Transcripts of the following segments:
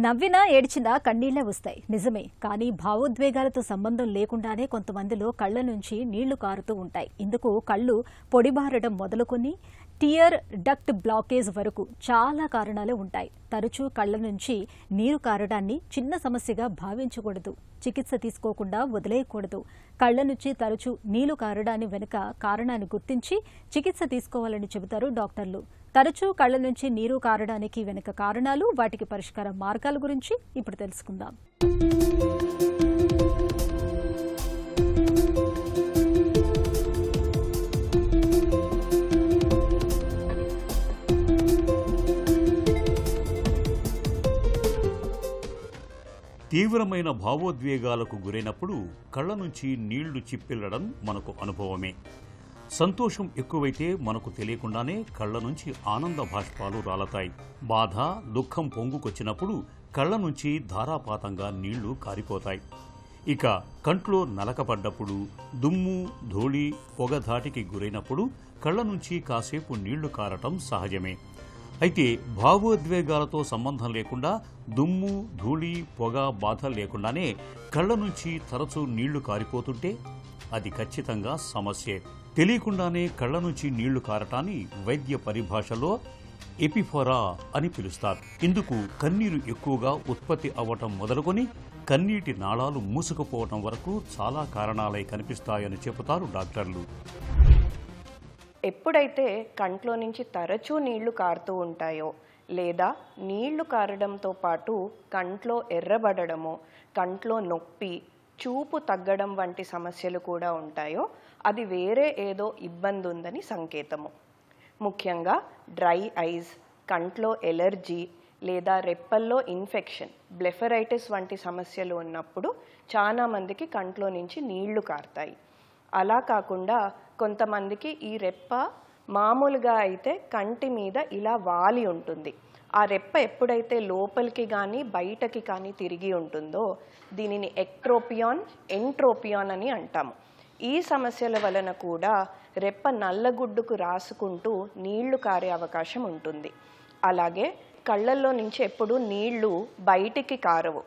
నవ్వినా ఏడ్చినా కన్నీళ్లే వస్తాయి నిజమే. కానీ భావోద్వేగాలతో సంబంధం లేకుండానే కొంతమందిలో కళ్ల నుంచి నీళ్లు కారుతూ ఉంటాయి. ఇందుకు కళ్ళు పొడిబారడం మొదలుకొని టియర్ డక్ట్ బ్లాకేజ్ వరకు చాలా కారణాలు ఉంటాయి. తరచూ కళ్ల నుంచి నీరు కారడాన్ని చిన్న సమస్యగా భావించకూడదు. చికిత్స తీసుకోకుండా వదిలేయకూడదు. కళ్ల నుంచి తరచూ నీళ్లు కారడాన్ని వెనుక కారణాన్ని గుర్తించి చికిత్స తీసుకోవాలని చెబుతారు డాక్టర్లు. తరచూ కళ్ల నుంచి నీరు కారడానికి వెనుక కారణాలు, వాటికి పరిష్కార మార్గాల గురించి ఇప్పుడు తెలుసుకుందాం. తీవ్రమైన భావోద్వేగాలకు గురైనప్పుడు కళ్ల నుంచి నీళ్లు చిప్పిల్లడం మనకు అనుభవమే. సంతోషం ఎక్కువైతే మనకు తెలియకుండానే కళ్ల నుంచి ఆనంద బాష్పాలు రాలతాయి. బాధ, దుఃఖం పొంగుకొచ్చినప్పుడు కళ్ల నుంచి ధారాపాతంగా నీళ్లు కారిపోతాయి. ఇక కంట్లో నలకపడ్డప్పుడు, దుమ్ము, ధూళి, పొగధాటికి గురైనప్పుడు కళ్ల నుంచి కాసేపు నీళ్లు కారటం సహజమే. అయితే భావోద్వేగాలతో సంబంధం లేకుండా దుమ్ము, ధూళి, పొగ, బాధ లేకుండానే కళ్ల నుంచి తరచూ నీళ్లు కారిపోతుంటే అది ఖచ్చితంగా సమస్యే. తెలియకుండానే కళ్ల నుంచి నీళ్లు కారటాన్ని వైద్య పరిభాషలో ఎపిఫోరా అని పిలుస్తారు. ఇందుకు కన్నీరు ఎక్కువగా ఉత్పత్తి అవ్వటం మొదలుకొని కన్నీటి నాళాలు మూసుకుపోవటం వరకు చాలా కారణాలై కనిపిస్తాయని చెబుతారు డాక్టర్లు. ఎప్పుడైతే కంట్లో నుంచి తరచూ నీళ్లు కారుతూ ఉంటాయో, లేదా నీళ్లు కారడంతో పాటు కంట్లో ఎర్రబడడము, కంట్లో నొప్పి, చూపు తగ్గడం వంటి సమస్యలు కూడా ఉంటాయో, అది వేరే ఏదో ఇబ్బంది ఉందని సంకేతము. ముఖ్యంగా డ్రై ఐస్, కంట్లో ఎలర్జీ లేదా రెప్పల్లో ఇన్ఫెక్షన్, బ్లెఫరైటిస్ వంటి సమస్యలు ఉన్నప్పుడు చాలా మందికి కంట్లో నుంచి నీళ్లు కారుతాయి. అలా కాకుండా కొంతమందికి ఈ రెప్ప మామూలుగా అయితే కంటి మీద ఇలా వాలి ఉంటుంది. ఆ రెప్ప ఎప్పుడైతే లోపలికి కానీ బయటకి కానీ తిరిగి ఉంటుందో దీనిని ఎక్ట్రోపియాన్, ఎంట్రోపియాన్ అని అంటాము. ఈ సమస్యల వలన కూడా రెప్ప నల్లగుడ్డుకు రాసుకుంటూ నీళ్లు కారే అవకాశం ఉంటుంది. అలాగే కళ్ళల్లో నుంచి ఎప్పుడూ నీళ్లు బయటికి కారవు.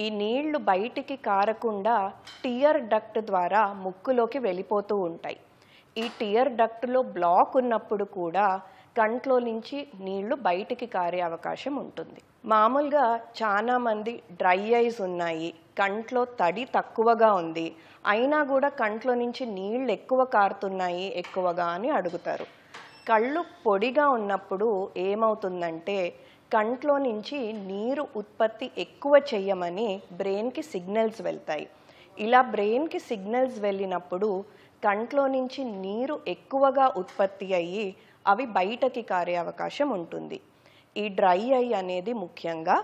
ఈ నీళ్లు బయటికి కారకుండా టియర్ డక్ట్ ద్వారా ముక్కులోకి వెళ్ళిపోతూ ఉంటాయి. ఈ టియర్ డక్ట్లో బ్లాక్ ఉన్నప్పుడు కూడా కంట్లో నుంచి నీళ్లు బయటికి కారే అవకాశం ఉంటుంది. మామూలుగా చాలా మంది డ్రై ఐస్ ఉన్నాయి, కంట్లో తడి తక్కువగా ఉంది, అయినా కూడా కంట్లో నుంచి నీళ్లు ఎక్కువ కారుతున్నాయి ఎక్కువగా అని అడుగుతారు. కళ్ళు పొడిగా ఉన్నప్పుడు ఏమవుతుందంటే కంట్లో నుంచి నీరు ఉత్పత్తి ఎక్కువ చెయ్యమని బ్రెయిన్కి సిగ్నల్స్ వెళ్తాయి. ఇలా బ్రెయిన్కి సిగ్నల్స్ వెళ్ళినప్పుడు కంట్లో నుంచి నీరు ఎక్కువగా ఉత్పత్తి అయ్యి అవి బయటకి కారే అవకాశం ఉంటుంది. ఈ డ్రై ఐ అనేది ముఖ్యంగా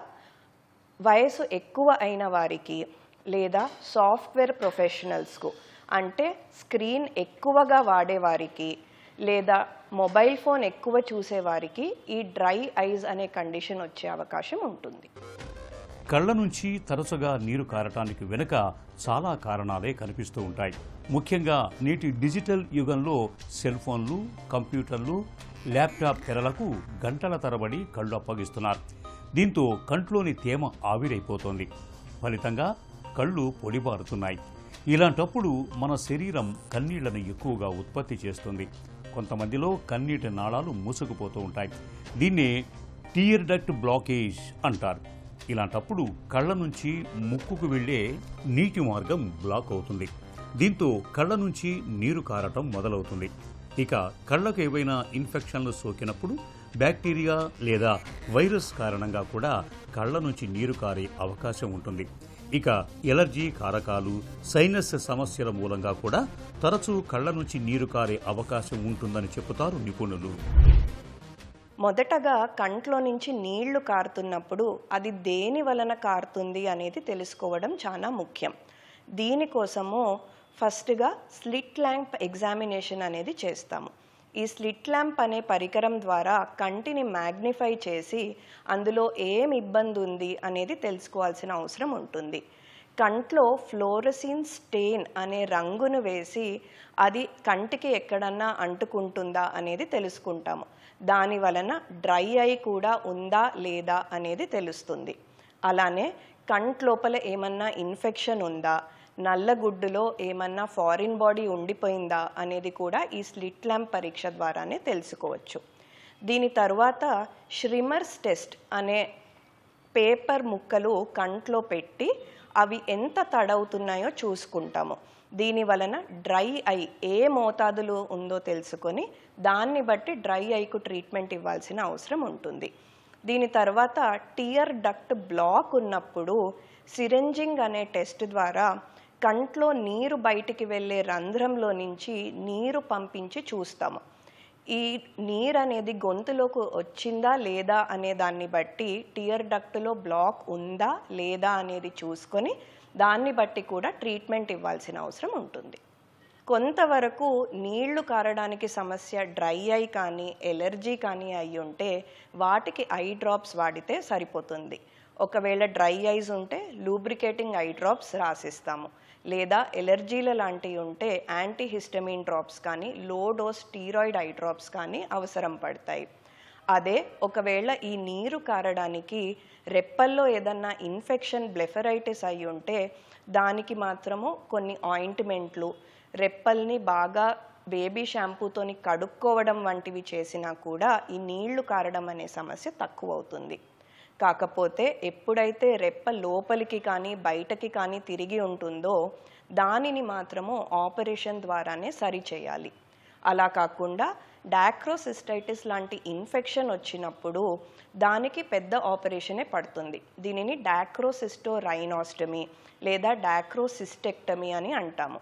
వయసు ఎక్కువ అయిన వారికి లేదా సాఫ్ట్వేర్ ప్రొఫెషనల్స్కు, అంటే స్క్రీన్ ఎక్కువగా వాడేవారికి లేదా మొబైల్ ఫోన్ ఎక్కువ చూసేవారికి ఈ డ్రై ఐస్ అనే కండిషన్ వచ్చే అవకాశం ఉంటుంది. కళ్ల నుంచి తరచుగా నీరు కారటానికి వెనుక చాలా కారణాలే కనిపిస్తూ ఉంటాయి. ముఖ్యంగా నేటి డిజిటల్ యుగంలో సెల్ ఫోన్లు, కంప్యూటర్లు, ల్యాప్టాప్ తెరలకు గంటల తరబడి కళ్ళు అప్పగిస్తున్నారు. దీంతో కంట్లోని తేమ ఆవిరైపోతోంది. ఫలితంగా కళ్ళు పొడిబారుతున్నాయి. ఇలాంటప్పుడు మన శరీరం కన్నీళ్లను ఎక్కువగా ఉత్పత్తి చేస్తుంది. కొంతమందిలో కన్నీటి నాళాలు మూసుకుపోతూ ఉంటాయి. దీన్నే టియర్ డక్ట్ బ్లాకేజ్ అంటారు. ఇలాంటప్పుడు కళ్ల నుంచి ముక్కుకు వెళ్లే నీటి మార్గం బ్లాక్ అవుతుంది. దీంతో కళ్ల నుంచి నీరు కారటం మొదలవుతుంది. ఇక కళ్లకు ఏవైనా ఇన్ఫెక్షన్లు సోకినప్పుడు బ్యాక్టీరియా లేదా వైరస్ కారణంగా కూడా కళ్ల నుంచి నీరు కారే అవకాశం ఉంటుంది. ఇక ఎలర్జీ కారకాలు, సైనస్ సమస్యల మూలంగా కూడా తరచూ కళ్ల నుంచి నీరు కారే అవకాశం ఉంటుందని చెబుతారు నిపుణులు. మొదటగా కంట్లో నుంచి నీళ్లు కారుతున్నప్పుడు అది దేని వలన కారుతుంది అనేది తెలుసుకోవడం చాలా ముఖ్యం. దీనికోసము ఫస్ట్గా స్లిట్ ల్యాంప్ ఎగ్జామినేషన్ అనేది చేస్తాము. ఈ స్లిట్ ల్యాంప్ అనే పరికరం ద్వారా కంటిని మ్యాగ్నిఫై చేసి అందులో ఏం ఇబ్బంది ఉంది అనేది తెలుసుకోవాల్సిన అవసరం ఉంటుంది. కంట్లో ఫ్లోరసిన్ స్టెయిన్ అనే రంగును వేసి అది కంటికి ఎక్కడన్నా అంటుకుంటుందా అనేది తెలుసుకుంటాము. దాని వలన డ్రై ఐ కూడా ఉందా లేదా అనేది తెలుస్తుంది. అలానే కంటి లోపల ఏమన్నా ఇన్ఫెక్షన్ ఉందా, నల్లగుడ్డులో ఏమన్నా ఫారిన్ బాడీ ఉండిపోయిందా అనేది కూడా ఈ స్లిట్ ల్యాంప్ పరీక్ష ద్వారానే తెలుసుకోవచ్చు. దీని తర్వాత ష్రిమర్స్ టెస్ట్ అనే పేపర్ ముక్కలు కంట్లో పెట్టి అవి ఎంత తడవుతున్నాయో చూసుకుంటాము. దీని వలన డ్రై ఐ ఏ మోతాదులో ఉందో తెలుసుకొని దాన్ని బట్టి డ్రై ఐకు ట్రీట్మెంట్ ఇవ్వాల్సిన అవసరం ఉంటుంది. దీని తర్వాత టియర్ డక్ట్ బ్లాక్ ఉన్నప్పుడు సిరెంజింగ్ అనే టెస్ట్ ద్వారా కంట్లో నీరు బయటికి వెళ్ళే రంధ్రంలో నుంచి నీరు పంపించి చూస్తాము. ఈ నీరు అనేది గొంతులోకి వచ్చిందా లేదా అనే దాన్ని బట్టి టియర్ డక్ట్లో బ్లాక్ ఉందా లేదా అనేది చూసుకొని దాన్ని బట్టి కూడా ట్రీట్మెంట్ ఇవ్వాల్సిన అవసరం ఉంటుంది. కొంతవరకు నీళ్లు కారడానికి సమస్య డ్రై ఐ కానీ ఎలర్జీ కానీ అయి ఉంటే వాటికి ఐ డ్రాప్స్ వాడితే సరిపోతుంది. ఒకవేళ డ్రై ఐస్ ఉంటే లూబ్రికేటింగ్ ఐ డ్రాప్స్ రాసిస్తాము. లేదా ఎలర్జీల లాంటివి ఉంటే యాంటీహిస్టమిన్ డ్రాప్స్ కానీ low dose steroid eye drops కానీ అవసరం పడతాయి. అదే ఒకవేళ ఈ నీరు కారడానికి రెప్పల్లో ఏదన్నా ఇన్ఫెక్షన్ బ్లెఫరైటిస్ అయి ఉంటే దానికి మాత్రము కొన్ని ఆయింట్మెంట్లు, రెప్పల్ని బాగా బేబీ షాంపూతోని కడుక్కోవడం వంటివి చేసినా కూడా ఈ నీళ్లు కారడం అనే సమస్య తక్కువ అవుతుంది. కాకపోతే ఎప్పుడైతే రెప్ప లోపలికి కానీ బయటకి కానీ తిరిగి ఉంటుందో దానిని మాత్రము ఆపరేషన్ ద్వారానే సరిచేయాలి. అలా కాకుండా డాక్రోసిస్టైటిస్ లాంటి ఇన్ఫెక్షన్ వచ్చినప్పుడు దానికి పెద్ద ఆపరేషనే పడుతుంది. దీనిని డాక్రోసిస్టోరైనాస్టమీ లేదా డాక్రోసిస్టెక్టమీ అని అంటాము.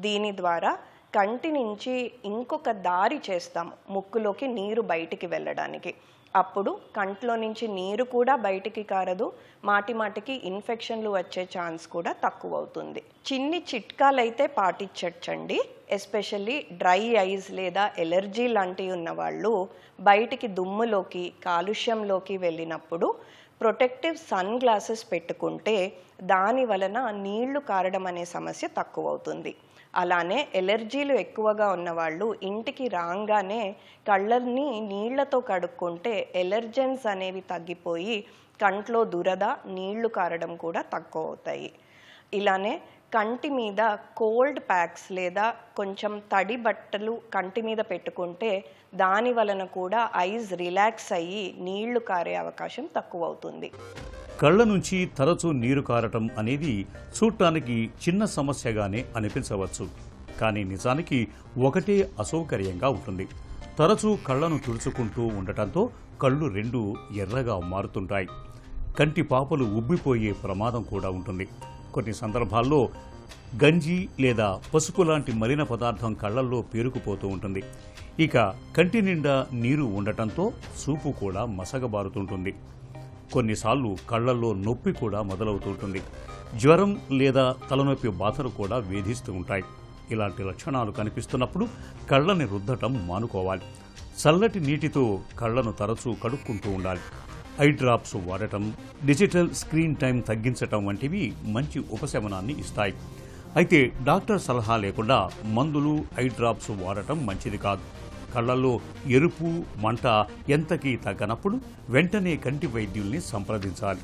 దీని ద్వారా కంటి నుంచి ఇంకొక దారి చేస్తాము ముక్కులోకి నీరు బయటికి వెళ్ళడానికి. అప్పుడు కంట్లో నుంచి నీరు కూడా బయటికి కారదు, మాటిమాటికి ఇన్ఫెక్షన్లు వచ్చే ఛాన్స్ కూడా తక్కువ అవుతుంది. చిన్ని చిట్కాలైతే పాటించండి. ఎస్పెషల్లీ డ్రై ఐస్ లేదా ఎలర్జీ లాంటివి ఉన్నవాళ్ళు బయటికి దుమ్ములోకి కాలుష్యంలోకి వెళ్ళినప్పుడు ప్రొటెక్టివ్ సన్ గ్లాసెస్ పెట్టుకుంటే దాని వలన నీళ్లు కారడం అనే సమస్య తక్కువ అవుతుంది. అలానే ఎలర్జీలు ఎక్కువగా ఉన్నవాళ్ళు ఇంటికి రాగానే కళ్ళని నీళ్లతో కడుక్కుంటే ఎలర్జెన్స్ అనేవి తగ్గిపోయి కంట్లో దురద, నీళ్లు కారడం కూడా తక్కువ అవుతాయి. ఇలానే కంటి మీద కోల్డ్ ప్యాక్స్ లేదా కొంచెం తడి బట్టలు కంటి మీద పెట్టుకుంటే దాని వలన కూడా ఐస్ రిలాక్స్ అయ్యి నీళ్లు కారే అవకాశం తక్కువ అవుతుంది. కళ్ళ నుంచి తరచూ నీరు కారటం అనేది చూడటానికి చిన్న సమస్యగానే అనిపించవచ్చు. కానీ నిజానికి ఒకటే అసౌకర్యంగా ఉంటుంది. తరచూ కళ్ళను తుడుచుకుంటూ ఉండటంతో కళ్ళు రెండు ఎర్రగా మారుతుంటాయి. కంటి పాపలు ఉబ్బిపోయే ప్రమాదం కూడా ఉంటుంది. కొన్ని సందర్భాల్లో గంజి లేదా పసుపు లాంటి మలిన పదార్థం కళ్ళల్లో పేరుకుపోతూ ఉంటుంది. ఇక కంటి నిండా నీరు ఉండటంతో చూపు కూడా మసకబారుతుంటుంది. కొన్నిసార్లు కళ్ళల్లో నొప్పి కూడా మొదలవుతుంటుంది. జ్వరం లేదా తలనొప్పి బాధలు కూడా వేధిస్తూ ఉంటాయి. ఇలాంటి లక్షణాలు కనిపిస్తున్నప్పుడు కళ్ళని రుద్దటం మానుకోవాలి. చల్లటి నీటితో కళ్ళను తరచూ కడుక్కుంటూ ఉండాలి. ఐ డ్రాప్స్ వాడటం, డిజిటల్ స్క్రీన్ టైం తగ్గించటం వంటివి మంచి ఉపశమనాన్ని ఇస్తాయి. అయితే డాక్టర్ సలహా లేకుండా మందులు, ఐ డ్రాప్స్ వాడటం మంచిది కాదు. కళ్ళల్లో ఎరుపు, మంట ఎంతకీ తగ్గనప్పుడు వెంటనే కంటి వైద్యుల్ని సంప్రదించాలి.